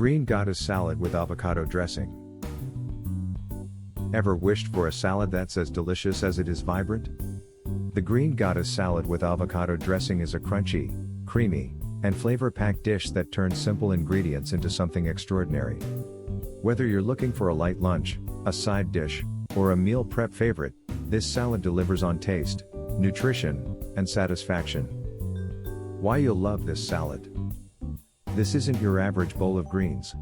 Green goddess salad with avocado dressing. Ever wished for a salad that's as delicious as it is vibrant? The green goddess salad with avocado dressing is a crunchy, creamy, and flavor-packed dish that turns simple ingredients into something extraordinary. Whether you're looking for a light lunch, a side dish, or a meal prep favorite, this salad delivers on taste, nutrition, and satisfaction. Why you'll love this salad. This isn't your average bowl of greens.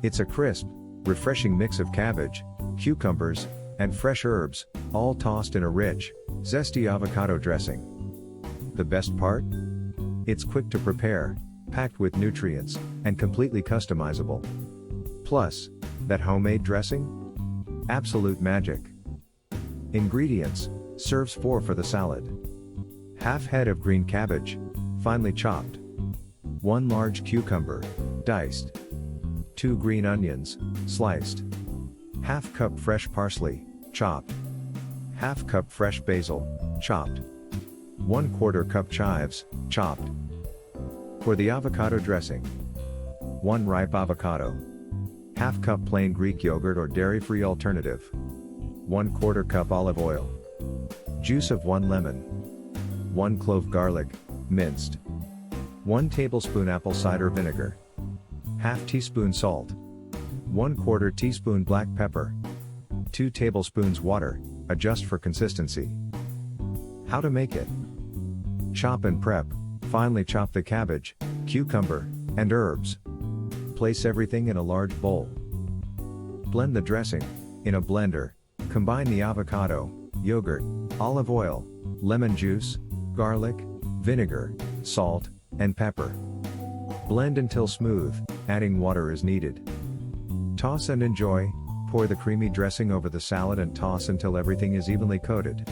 It's a crisp, refreshing mix of cabbage, cucumbers, and fresh herbs, all tossed in a rich, zesty avocado dressing. The best part? It's quick to prepare, packed with nutrients, and completely customizable. Plus, that homemade dressing? Absolute magic. Ingredients: serves 4 for the salad. Half head of green cabbage, finely chopped. 1 large cucumber, diced. 2 green onions, sliced. Half cup fresh parsley, chopped. Half cup fresh basil, chopped. 1/4 cup chives, chopped. For the avocado dressing: 1 ripe avocado. Half cup plain Greek yogurt or dairy-free alternative. 1/4 cup olive oil. Juice of 1 lemon. 1 clove garlic, minced. 1 tablespoon apple cider vinegar. Half teaspoon salt. 1/4 teaspoon black pepper. 2 tablespoons water, adjust for consistency. How to make it? Chop and prep: finely chop the cabbage, cucumber, and herbs. Place everything in a large bowl. Blend the dressing in a blender. Combine the avocado, yogurt, olive oil, lemon juice, garlic, vinegar, salt, and pepper. Blend until smooth, adding water as needed. Toss and enjoy. Pour the creamy dressing over the salad and toss until everything is evenly coated.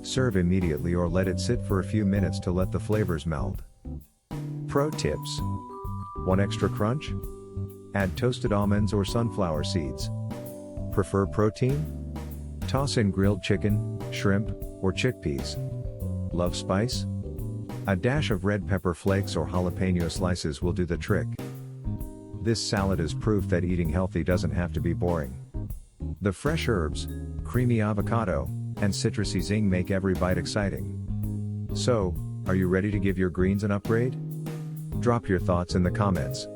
Serve immediately or let it sit for a few minutes to let the flavors meld. Pro tips: 1 extra crunch? Add toasted almonds or sunflower seeds. Prefer protein? Toss in grilled chicken, shrimp, or chickpeas. Love spice? A dash of red pepper flakes or jalapeno slices will do the trick. This salad is proof that eating healthy doesn't have to be boring. The fresh herbs, creamy avocado, and citrusy zing make every bite exciting. So, are you ready to give your greens an upgrade? Drop your thoughts in the comments.